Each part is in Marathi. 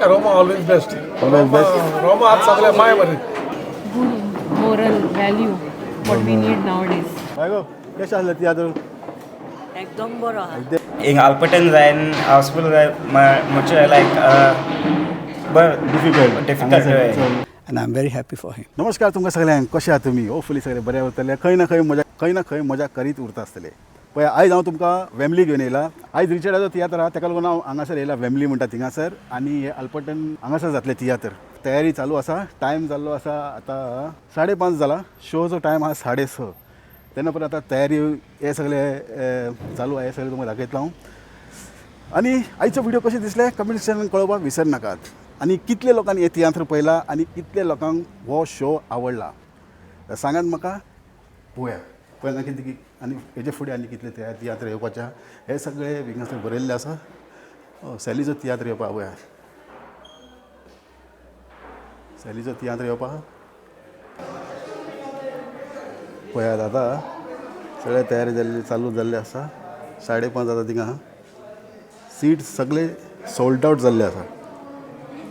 नाका रोमा ऑलवेज बेस्ट Always best. रोमा आज सगळ्या माय बरे good moral value what we need nowadays. बायगो कशें आसलें तियात्र एकदम बरो in Alperton जायन हावसफुल जाय मातशें लायक difficult and I'm very happy for him. नमस्कार तुमकां सगळ्यांक कशें आहा तुमी होपफुली सगळे बरे उरतले खंय ना खंय मजा करीत उरता आसतले पळय आयज हांव तुमकां वेमली घेवन येयला आयज रिचर्डाचो तियात्र आहा तेका लागून हांव हांगासर येयला वेमली म्हणटा थिंगासर आनी हे आल्बर्टन हांगासर जातलें तियात्र तयारी चालू आसा टायम जाल्लो आसा आतां 5:30 जाला शोचो टायम आहा 6:30 तेन्ना परत आतां तयारी हे सगळे चालू आहे हे सगळे तुमकां दाखयतलो हांव आनी आयचो व्हिडिओ कशें दिसले कमेंट सेक्शनान कळोवपाक विसरनाकात आनी कितले लोकांनी हे तियात्र पळयला आनी कितले लोकांक हो शो आवडला सांगात म्हाका पळोवया पळय कितें आनी हेजे फुडें आनी कितले तियात्र येवपाचे हे सगळे हिंगासर बरयल्ले आसा सॅलीचो तियात्र येवपा पळया सॅलीचो तियात्र येवपा पळयात आतां सगळे तयारी जाल्ली चालू जाल्ले आसा 5:30 जाता थिंगा सीट सगळे सोल्ड आवट जाल्ले आसा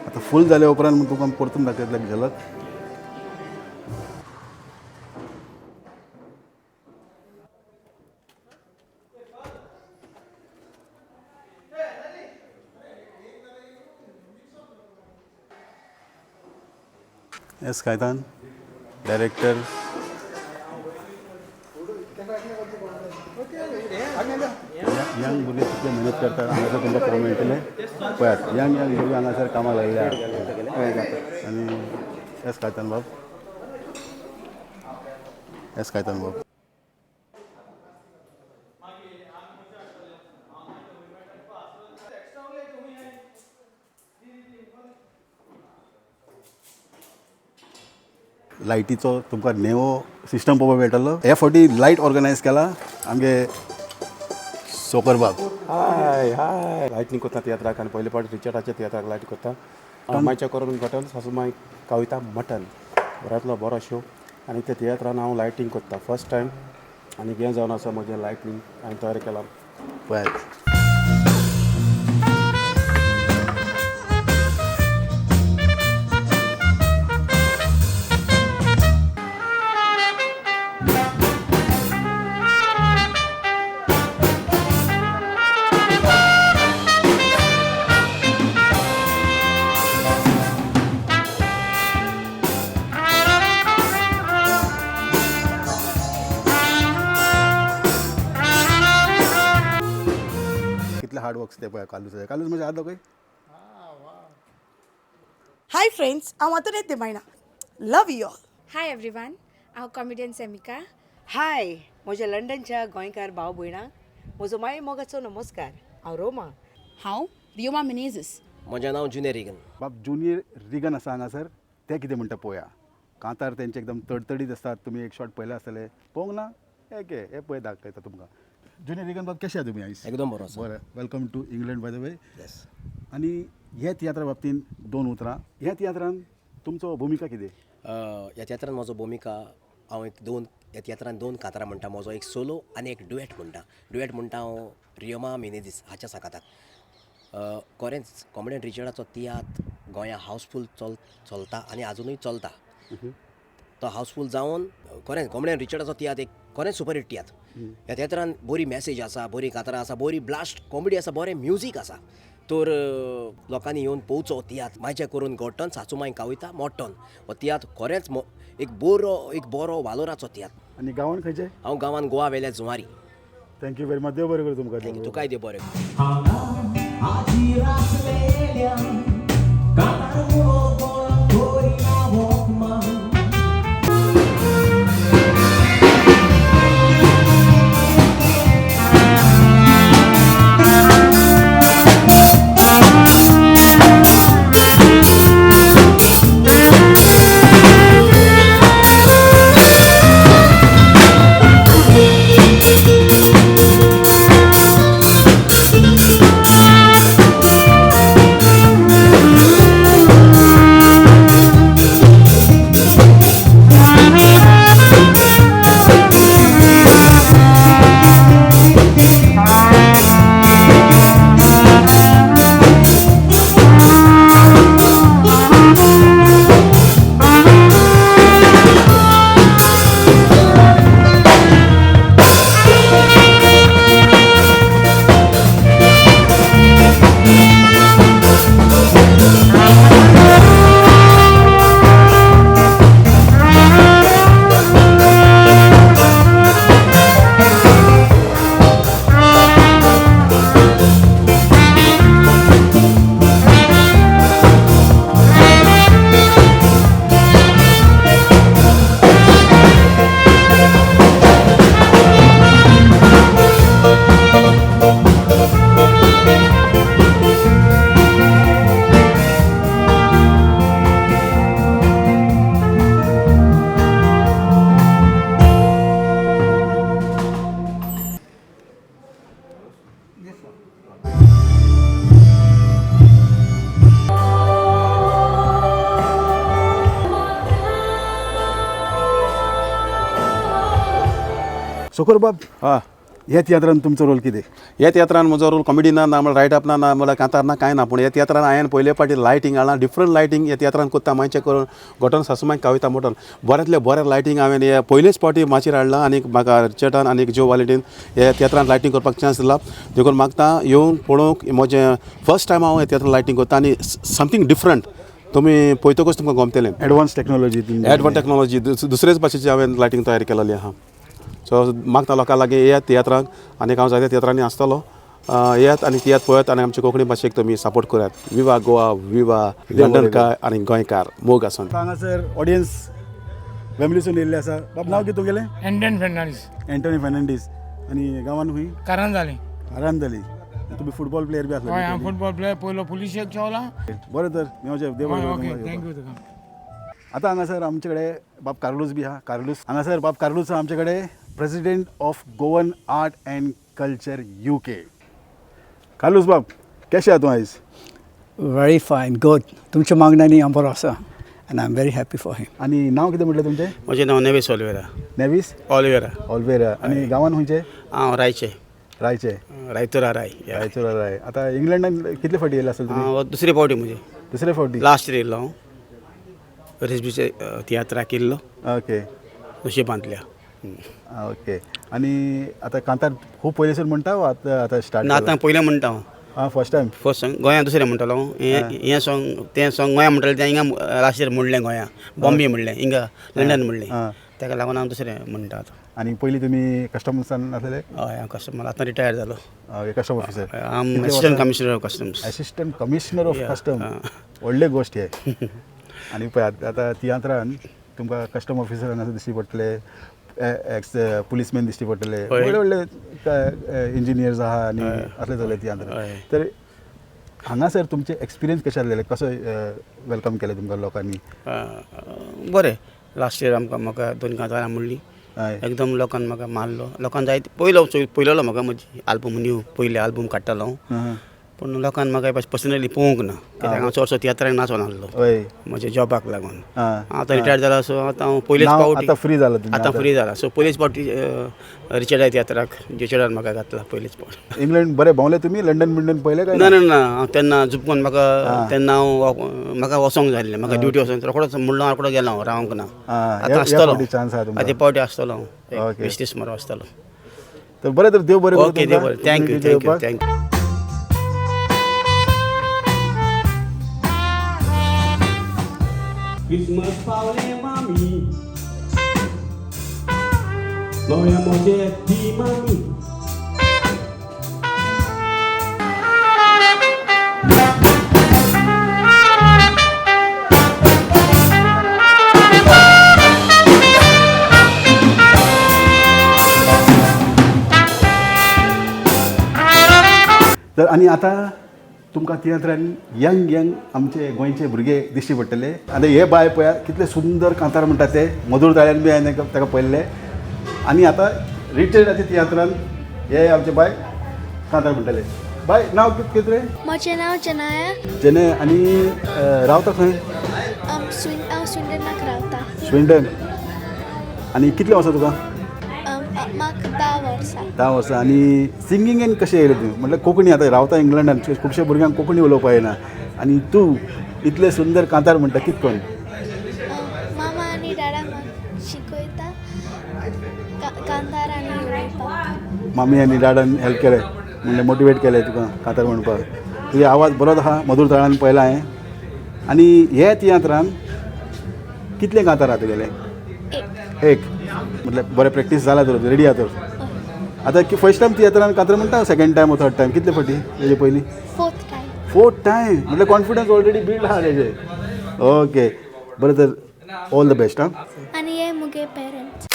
आतां फूल जाल्या उपरांत तुका परतून दाखयतले झलक एस कायतान डायरेक्टर यंग भुरगे कितले मेहनत करतात हांगासर तुमकां पळोवंक मेळटलें पळयात यंग भुरगे हांगासर कामाक लागल्या आनी एस कायतान बाब एस कायतान बाब लायटीचो तुमकां नेवो सिस्टम पळोवपाक मेळटलो ह्या फावटी लायट ऑर्गनायज केला आमगे सोकर बाब हाय लायटनींग कोत्ता तियात्राक आनी पयले फावटी रिचर्डाच्या तियात्राक लायट कोत्ता मायच्या करून घटल सासूमाय कविता मटन बऱ्यांतलो बरो शो आनी त्या तियात्रान हांव लायटींग कोत्ता फर्स्ट टायम आनी हें जावन आसा म्हजें लायटनींग हांवें तयार केलां पळयात हार्ड वर्क्स ते पळय कालूच म्हणजे आद खंय Hi friends, I'm Atanete Maina. Love you all. Hi everyone हांव कॉमेडियन सेमिका हाय म्हज्या लंडनच्या गोंयकार भाव भयणां म्हजो माये मोगाचो नमस्कार हांव रोमा हांव रियोमा मिनेझीस म्हजें नांव जुनियर रिगन बाब जुनियर रिगन आसा हांगासर ते कितें म्हणटा पळोवया कांतार तेंचे एकदम तडतडीत आसतात तुमी एक शॉट पळयले आसतले पळोवंक ना हे पळय दाखयता तुमकां जुनियर रिगन बाब कशें आहा तुमी आयज एकदम बरो बरें welcome to England by the way yes आनी हे तियात्रा बाबतींत 2 उतरां ह्या तियात्रान तुमचो भुमिका कितें ह्या तियात्रान म्हजो भुमिका हांव ह्या तियात्रान 2 कांतारां म्हणटा म्हजो एक सोलो आनी एक डुएट म्हणटा हांव रियोमा मिनेझीस हाच्या साकाताक खरेंच कॉमेडियन रिचर्डाचो तियात्र गोंया हावसफूल चलता आनी आजुनूय चलता तो हावसफूल जावन खरेंच कॉमेडियन रिचर्डाचो तियात्र एक खरेंच सुपर हिट तियात्र ह्या तियात्रान बरी मॅसेज आसा बरी कांतारां आसा बरी ब्लास्ट कॉमेडी आसा बरें म्युजीक आसा तर लोकांनी येवन पळोवचो तियात्र मायचे करून घोट्टन सासूमाय कविता मोट्टन हो तियात्र खरेंच एक बरो वालोराचो तियात्र आनी गांवान खंयचे हांव गांवान गोवा वेल्या जुवारी थँक्यू व्हेरी मच देव बरें करूं तुमकां तुकाय देव बरें शोकर बाब हय ह्या तियात्रान तुमचो रोल कितें ह्या तियात्रान म्हजो रोल कॉमेडी ना म्हळ्यार रायट अप ना म्हळ्यार कांतार ना कांय ना पूण ह्या तियात्रान हांवें पयले फावटी लायटींग हाडला डिफरंट लायटींग ह्या तियात्रान कोत्ता मातशें करून घोटन सासूमाय कविता मोटल बऱ्यांतले बरें लायटींग हांवें हे पयलेच फावटी माचयेर हाडलां आनी म्हाका रिचर्डान आनी जो वालिटीन ह्या तियात्रान लायटींग करपाक चान्स दिला देखून मागता येवन पळोवंक म्हजें फर्स्ट टायम हांव ह्या तियात्रान लायटींग करता आनी समथींग डिफरंट तुमी पळयतकच तुमकां गमतलें एडवान्स टॅक्नोलॉजी एडवान्स टॅक्नोलॉजी दुसरेच भाशेची हांवें लायटींग तयार केलेली आहा सो मागता लोकां लागीं येयात तियात्राक आनी हांव जायत्या तियात्रांनी आसतलो येयात आनी तियात्र पळयात आनी आमच्या कोंकणी भाशेक तुमी सपोर्ट करात विवा गोवा विवा लंडनकार आनी गोंयकार मोग आसून हांगासर ऑडियन्स फॅमिलीसून येयल्ले आसा बाब नांव कितें तुगेलें एंडन फेर्नांडीस एंटनी फर्नांडीस आनी गांवान खंय कारण जालें आरांदली तुमी फुटबॉल प्लेयर बी हय हांव आसले फुटबॉल प्लेयर पयलो पुलिशेक जेवला बरें तर मेवचें देव बरें ओके करूं. थँक्यू तुका आतां हांगासर आमचे कडेन बाब कार्लोस बी आहा कार्लोस हांगासर बाब कार्लोस आहा आमचे कडेन president of Goan art and culture UK Carlos बाब केशें आहा तूं आयज Very fine, good. तुमच्या मागण्यांनी हांव बरो आसा and I'm very happy for him. आनी नांव कितें म्हटलें तुमचें म्हजें नांव नेवीस ऑलिवेरा नेवीस ऑलिवेरा ऑल्वेरा आनी गांवान खंयचें हांव रायचे रायचें रायतुरा राय रायचोरा राय आतां इंग्लंडान कितले फावटी येयला आसतले तुमी हांव दुसरे फावटी म्हजे दुसरे फावटी लास्ट इयर येयलो हांव रेसबीचे तियात्राक येयल्लो ओके नशिबांतल्या ओके आनी आतां कांतार खूब पयलींसून म्हणटा वा आतां स्टार्ट आतां पयलें म्हणटा हांव आं फर्स्ट टायम फर्स्ट सॉंग गोंयांत दुसरें म्हणटालो हांव हें सॉंग तें सॉंग गोंयांत म्हणटालें तें हिंगा लास्ट इयर म्हणलें गोंयां बॉम्बे म्हणलें हिंगा लंडन म्हणलें ताका लागून हांव दुसरें म्हणटा आतां आनी पयलीं तुमी कस्टमर्सान आसलेले हय हांव कस्टमर आतां रिटायर जालो कस्टम ऑफिसर आम assistant commissioner of customs assistant commissioner of custom व्हडले गोश्ट हे आनी पळय आतां तियात्रान तुमकां कस्टम ऑफिसरान अशें दिश्टी पडटले एक्स पुलीसमॅन दिश्टी पडटले व्हडले व्हडले इंजिनियर्स आहा आनी असले जाले तियात्र तर हांगासर तुमचे एक्सपिरियन्स कशे आसलेले कसो वेलकम केलें तुमकां लोकांनी बरें लास्ट इयर आमकां म्हाका 2 कांतारां म्हणलीं हय एकदम लोकांनी म्हाका मारलो लोकांनी जायते पयलो म्हाका म्हजी आल्बम न्यू पयले आल्बम काडटालो हांव पूण लोकांनी म्हाका पर्सनली पळोवंक ना कित्याक हांव चडसो तियात्राक नाचून आसलो हय म्हज्या जॉबाक लागून आतां रिटायर जाला सो आतां हांव पयलेच फावटी आतां फ्री जाला आतां फ्री जाला सो पयलेच फावटी रिचर्डा तियात्राक जेचेडान म्हाका घातला पयलेच फावट इंग्लंड बरें भोंवले तुमी लंडन बिंडन पयले काय ना ना ना हांव तेन्ना झुपकोन तेन्ना हांव म्हाका वचोंक जाय आसलें म्हाका ड्युटी वचोंक रोखडोच म्हणलो रोखडो गेलो हांव रावंक ना आतां आसतलो चान्स आहा तुमकां आतां पावटी आसतलो हांव 20-30 मारो आसतलो तर बरें तर देव बरें करूं ओके देव तुमकां. बरें थँक्यू तुमी थँक्यू येवपाक. थँक्यू Christmas पावले मामी नव्या मोजे ती मामी तर आनी आतां तुमकां तियात्रान यंग आमचे गोंयचे भुरगे दिश्टी पडटले आनी हे बाय पळयात कितले सुंदर कांतार म्हणटा ते मधुर ताळ्यान बी हांवें ताका पळयल्ले आनी आतां रिटायर्डाच्या तियात्रान हे आमचे बाय कांतार म्हणटले बाय नांव कितें रे म्हजें नांव जनाया जेने आनी रावता खंय हांव स्विंडनाक रावता स्विंडन आनी कितले वर्सां तुका म्हाका 10 वर्सां 10 वर्सां आनी सिंगिंगेन कशें येयलें तूं म्हटल्यार कोंकणी आतां रावता इंग्लंडान खुबशे भुरग्यांक कोंकणी उलोवपा येना आनी तूं इतले सुंदर कांतार म्हणटा कित कोन्न मामा आनी डाडा म्हाका शिकयता कांतार आनी उलोवपाक मामी आनी डाडान हेल्प केलें म्हणजे मोटिवेट केलें तुका कांतार म्हणपाक तुजो आवाज बरोच आहा मधुर ताळान पळयला हांवें आनी हे तियात्रान कितले कांतार आहा तुगेले एक म्हटल्यार बरें प्रॅक्टीस जाला तर रेडी आहा तर आतां फर्स्ट टायम तियात्रान कांतार म्हणटा सेकंड टायम थर्ड टायम कितले फावटी तेजे पयलीं 4th टायम फोर्थ टायम म्हटल्यार कॉन्फिडन्स ऑलरेडी बिल्ड आहा तेजे ओके बरें तर ऑल द बेस्ट आं आनी हे मुगे पेरंट्स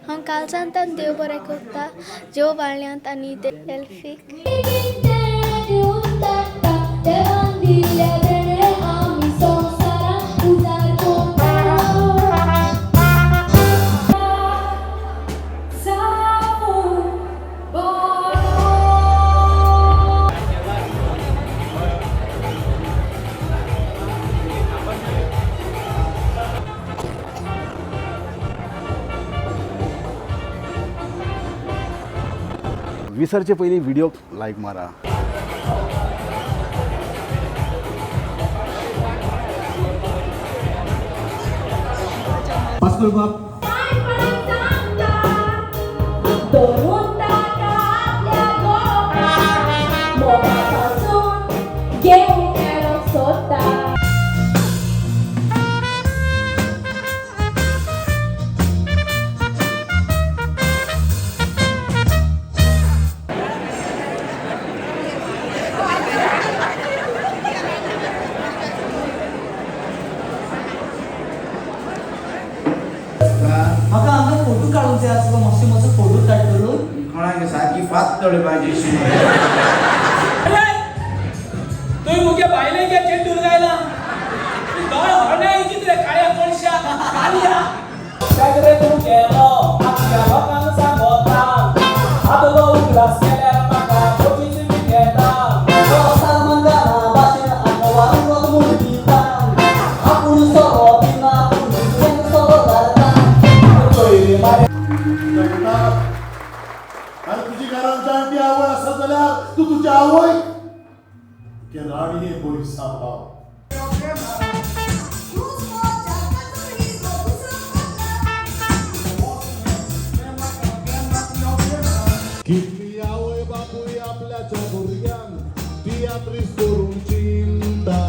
हांव कालसांतान देव बरें करता जेव वाळ्यांत आनी सेल्फीक विसरचे पयलीं व्हिडिओ लायक मारा. पास्कल बाप म्हाका हांगा फोटो काडूंक जाय आसलो मातशें म्हजो फोटो काडटलो कोणाक सारकी फात तळे पाहिजे तुवें मुगे बायलेक चेंडूर गायला दोळ हरण्या कितें रे काळ्या कोळशा कालिया सगळे तूं गेलो आपल्या लोकांक सांगता आदलो उगडास केल्यार म्हाका कोचीच बी घेता सामंगाना भाशेन आमवार रोग म्हूण दिता आपूण सोरो बिना आपूण दुसऱ्यांक सोरो घालता पयलीं मारे आणि तुझी घरात जाणटी आवय आसा जाल्यार तू तुझ्या आवय राणी बरी सांभाळ कितली आवय बापूय आपल्याच्या भुरग्यांक तियात्रीस करून चिंता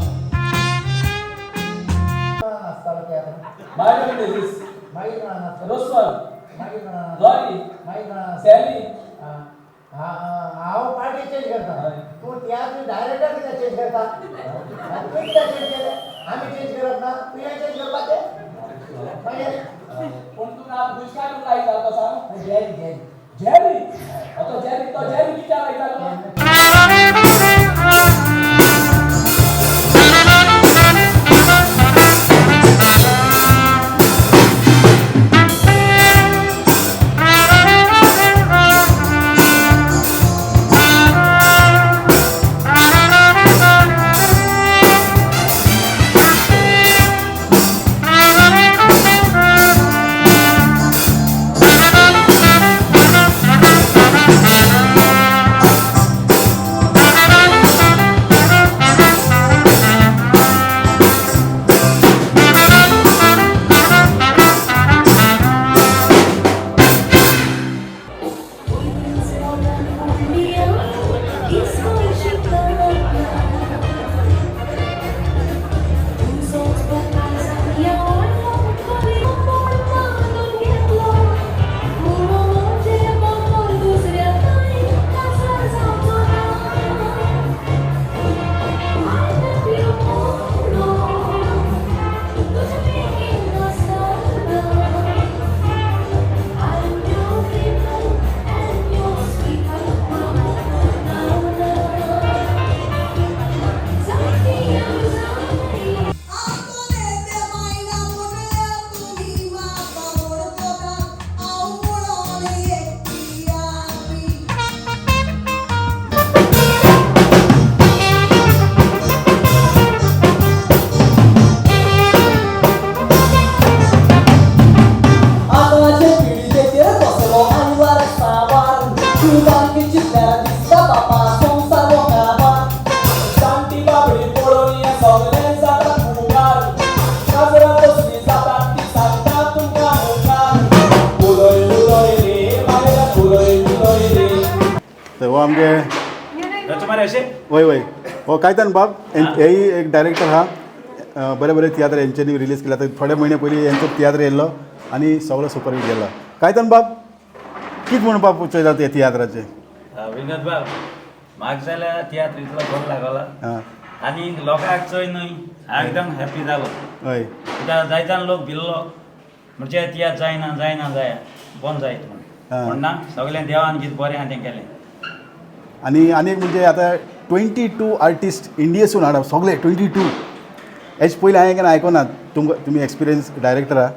हांव पार्टी चेंज करता पूण तियात्र डायरेक्टर कित्याक चेंज करता तूं कित्याक चेंज केलें आमी चेंज करप ना तुवें चेंज करपाचें मागीर पूण तुका दुश्काळ लायता तो सांग जॅरी जॅरी जॅरी तो जॅरी कित्याक लायता हो आमगे वय वय हो कायतान बाब हेही एक डायरेक्टर हा बरे बरे तियात्र यांच्यानी रिलीज केला तर थोडे महिने पयलीं यांचो तियात्र येयल्लो आनी सगळो सुपरहीट गेलो कायतान बाब कितें म्हणपाक चोयता ते तियात्राचे विनोद बाब म्हाका जाल्यार तियात्र इतलो बरो लागला आनी लोकांक चोय न्हय हांव एकदम हॅपी जालो हय कित्याक जायत्यान लोक भिल्लो म्हणजे तियात्र जायना जायना जाया बंद जायत म्हण ना सगळ्या देवान कितें बरें आहा तें केलें आणि एक म्हणजे आता 22 आर्टिस्ट इंडियेसून हाडप सगळे 22 हेच पयलीं हांवें केन्ना आयकोना तुमी एक्सपिरियन्स डायरेक्टर आहा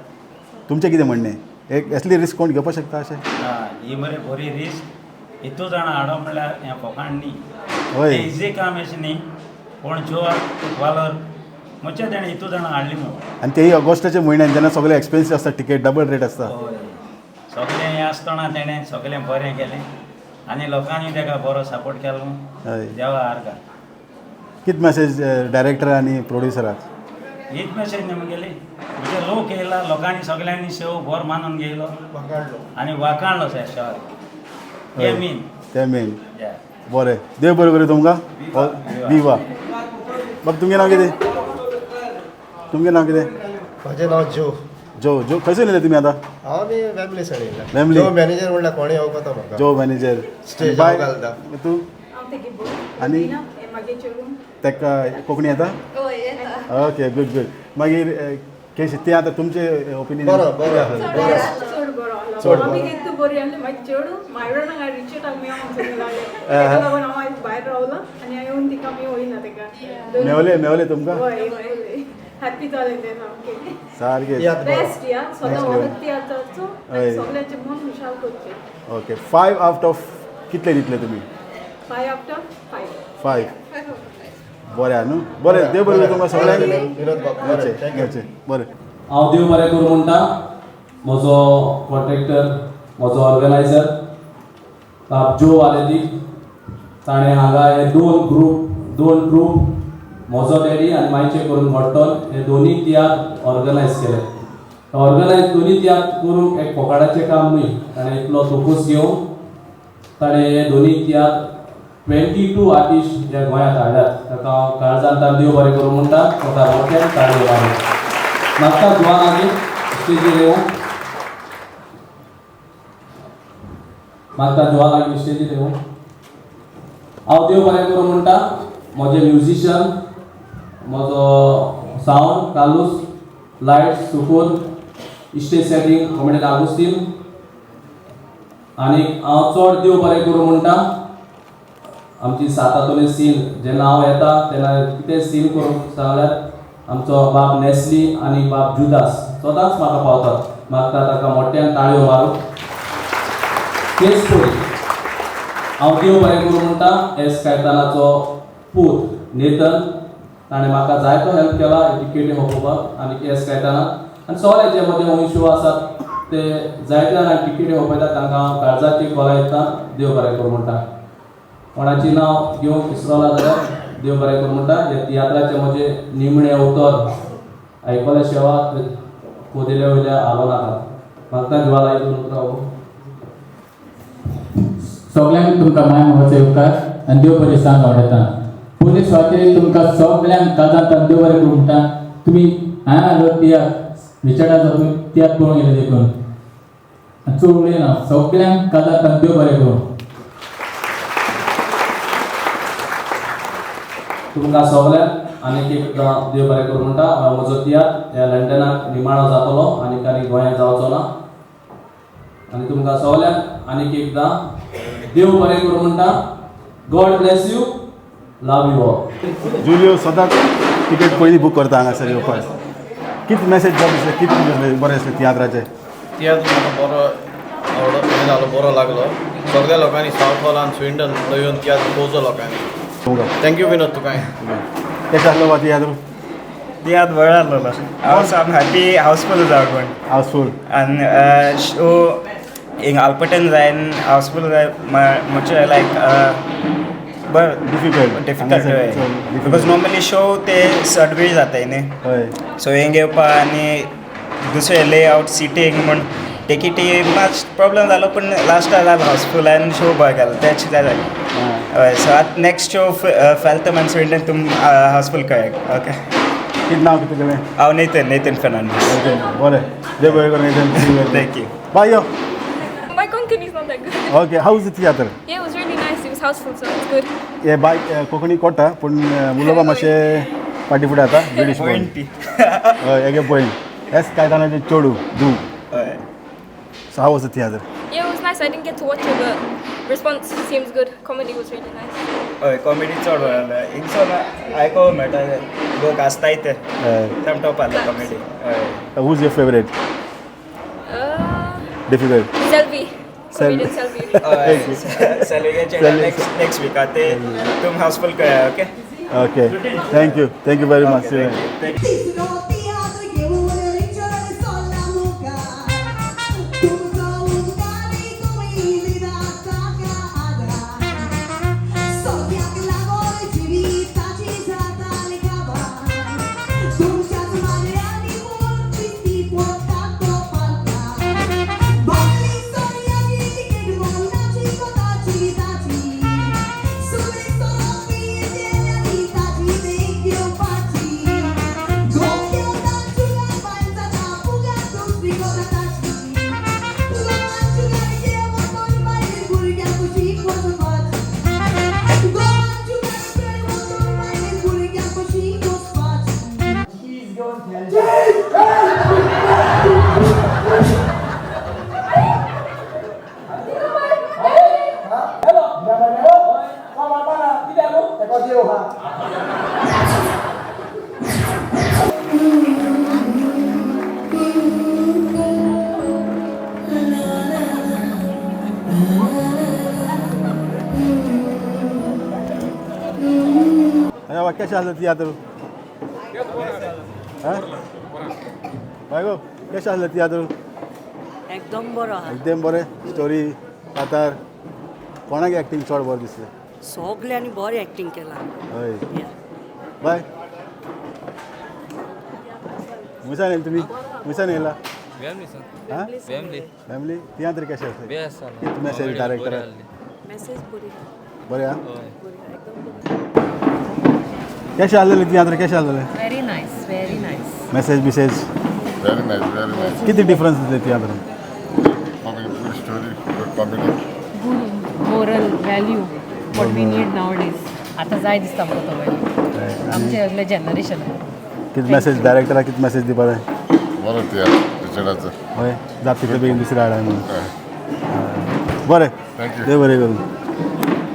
तुमचें कितें म्हणणें एक असली रिस्क कोण घेवपाक शकता अशें ही बरी बरी रिस्क इतू जाणां हाडप म्हणल्यार हें फकाण न्ही हय इजी काम अशें न्ही कोण जोर वालर म्हणजे ताणें इतू जाणां हाडली म्हणून आनी तेही ऑगस्टाच्या म्हयन्यान जेन्ना सगळे एक्सपेन्सीव आसता टिकेट डबल रेट आसता सगळें हें आसतना तेणें सगळें बरें केलें आनी लोकांनी ताका बरो सपोर्ट केलो हय. देवा आर्गा कित मेसेज डायरेक्टर आनी प्रोड्युसराक हीच मेसेज नेमगेली म्हणजे लोक येयला लोकांनी सगळ्यांनी शेव बरो मानून घेयलो आनी वाखाणलो त्या शेवाक हे मेन ते मेन या बरें देव बरें करूं तुमकां विवा बाबा तुमगें नांव कितें तुमगें नांव कितें म्हजें नांव जो जो जो खंयसून येयले तुमी आतां हांव न्ही फॅमिली सायड येयला फॅमिली जो मॅनेजर म्हणल्यार कोणें येवपाता म्हाका जो मॅनेजर स्टेज बाय घालता तूं आनी ताका कोंकणी येता ओके गूड गूड मागीर केश तें आतां तुमचें ओपिनियन बरो बरो चड बरो बरी आसली म्हाजी चेडू मायरो हांगा रिचेट आमी लागले लागून हांव आयज भायर रावलो आनी हांव येवन तिका मी वयना तेका मेवले तुमकां हॅपी जालें तें सामकें सारकें बेस्ट या सदां वळख तियात्राचो सगळ्यांचें मन खुशाल करचें ओके 5 आउट ऑफ कितले दितले तुमी 5 आफ्टर 5 बरें न्हू बरें देव बरें तुमकां सगळ्यांक बरें हांव देव बरें करूं म्हणटा म्हजो कॉन्ट्रॅक्टर म्हजो ऑर्गनायझर जो वालेदी ताणें हांगा हे दोन ट्रूप म्हजो डॅडी आनी मायचे करून घडटोन हे दोनी तियात्र ऑर्गनायज केले ऑर्गनायज दोनी तियात्र करूंक एक फोकाडाचें काम न्ही ताणें इतलो फोकस घेवन ताणें हे दोनी तियात्र 22 आर्टिस्ट जे गोंयांत हाडल्यात ताका हांव काळजांतल्यान देव बरें करूं म्हणटा ताका मोठ्यान ताळयो मारून मागता जुवानांनी स्टेजीर येवं मागता जुवानांनी स्टेजीर येवं हांव देव बरें करूं म्हणटा म्हजे म्युजिशियन म्हजो सावंड कालूस लायट सुकून स्टेज सेटींग कॉमेडियन आगोस्तीन आनी हांव चड देव बरें करूं म्हणटा आमची सातातोले सीन जेन्ना हांव येता तेन्ना कितें सीन करूंक जाल्यार आमचो बाब नेस्ली आनी बाब जुदास सदांच म्हाका पावतात मागता ताका मोठ्यान ताळयो मारूं तेच पळय हांव देव बरें करूं म्हणटा एस कायतानाचो पूत नेतन ताणें म्हाका जायतो हेल्प केला टिकेटी होपोवपाक आनी एस कायताना आनी सगळे जे म्हजे होय शो आसात ते जायते जाणां टिकेटी होपयतात तांकां हांव काळजाची खोला येता देव बरें करूं म्हणटा कोणाची नांव घेवंक विसरला जाल्यार देव बरें करूं म्हणटा हे तियात्राचे म्हजे निमणे अवतर आयकले शेवा पोदिले वयल्या आलो नाका मागता ज्वाला हितून उतरावो सगळ्यांक तुमकां माय मोगाचो उपकार आनी देव बरें सांग आवडटा पुलीस वाटेर तुमकां सगळ्यांक काजांत देव बरें करूं म्हणटा तुमी हांगा आलो तियात्र रिचर्डाचो तुमी तियात्र पळोवंक गेले देखून चड उलयना सगळ्यांक काजांत देव बरें करूं तुमकां सगळ्यांक आनीक एकदां देव बरें करूं म्हणटा म्हजो तियात्र ह्या लंडनाक निमाणो जातलो आनीक आनी गोंयांत जावचो ना आनी तुमकां सगळ्यांक आनीक एकदां देव बरें करूं म्हणटा God bless you love you all Julio सदांच टिकेट पयलीं बूक करता हांगासर येवपाक कितें मेसेज जाय दिसलें कितें बरें आसलें तियात्राचें तियात्र म्हाका बरो आवडलो जालो बरो लागलो सगळ्या लोकांनी सावथ हॉलान स्विंडन येवन तियात्र पळोवचो लोकांनी थँक्यू विनोद तुका कशें आसलो वा तियात्र तियात्र बरो आसलो हांव साम हॅपी हावसफूल जावन हावसफूल आनी शो हिंग आल्पटेन जायन हावसफूल जाय म्हणजे लायक डिफिकल्ट बिकॉज नॉर्मली शो ते सडवेळ जाताय न्ही सो हिंग येवपा आनी दुसरे लेआउट सिटींग म्हण टिकेटी मातशे प्रॉब्लम जालो पूण लास्टाक जालो हावसफूल आनी शो बरो गेलो तेच जाय हय सो आतां नेक्स्ट शो फेल्तम आनी स्विंडन तुम हावसफूल कळ्ळे ओके कितें नांव कितें तुगेलें हांव नेतन फर्नांडीस बरें देव बरें करूं नेतन थँक्यू बाय यो My Konkani is not that good. Okay how is the theatre Yeah, it was really nice. It was houseful, so it's good. हे बाय कोंकणी कोटा पूण उलोवपा मातशें फाटी फुडें जाता ब्रिटीश हय एगे पॉयंट एस कायतानाचें चेडूं धू so how was the theatre Yeah, it was nice. I didn't get to watch it, but response seems good. Comedy was really nice. हय कॉमेडी चड बरो जालो हिंगसोन आयकोवंक मेळटा लोक आसताय ते साम टॉप आसलो कॉमेडी हय who is your favourite difficult Selvi. Comedian Selvi. Celebration next week आते तुम हाउसफुल करा okay okay thank you very much अरे वा कशें आसलें तियात्र बायगो कशें आसलें तियात्र एकदम बरो आहा एकदम बरें स्टोरी कातार कोणाक एक्टींग चड बरें दिसलें सगल्यांनी बरें एक्टींग केलां हय बाय मुसान येयला तुमी मुसान येयला फॅमिली तियात्र कशें आसलें कितें मॅसेज डायरेक्टरा मेसेज बरी बरें हा कशें आसलेलें तियात्र कशें आसलेलें वेरी नायस मॅसेज बिसेज Very nice. किती डिफरन्स दिसलें तियात्रान Good story, good comedy. Moral value what we need now days आता जाय दिसता म्हाका तो व्हॅल्यू आमचे असले जनरेशन कितें मॅसेज डायरेक्टराक कितें मॅसेज दिवपा जाय बरो तियात्र रिचर्डाचो हय जाता तितलें बेगीन दुसरें हाडाय म्हणून बरें देव बरें करून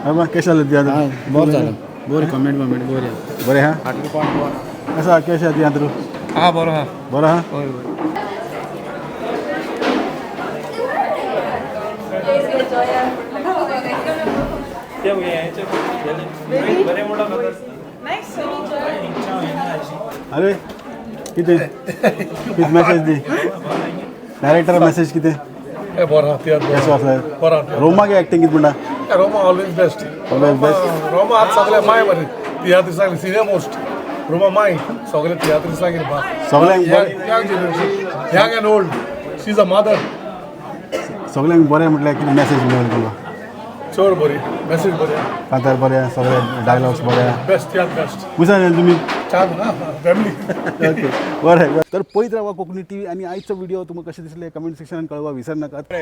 हय बा कशें जालें तियात्र बरें जालें बरी कमेंट बरी बरें हा कशें आहा कशें आहा तियात्र हा बरो हा बरो हा अरे कितें कितें मॅसेज दी डायरेक्टर मॅसेज कितें बरो आहा तियात्र कसो आसा बरो रोमागे एक्टींग कितें म्हणटा रोमा ऑलवेज बेस्ट ऑलवेज बेस्ट रोमा आज सगळे माय बरें तियात्र दिसाक सिनियर मोस्ट रोमा माय सगळे तियात्र दिसाक सगळ्यांक young generation young end old she is a mother सगळ्यांक बरें म्हटल्यार कितें मॅसेज मेळून तुका चड बरी मेसेज बरी कांतार बरें सगळे डायलॉग्स बरे बेस्ट तियात्र बेस्ट मुसान येयला तुमी छान ना फॅमिली ओके बरें तर पळयत रावा कोंकणी टीव्ही आणि आयचो व्हिडिओ तुमकां कशें दिसले कमेंट सेक्शनान कळवा विसर नाकात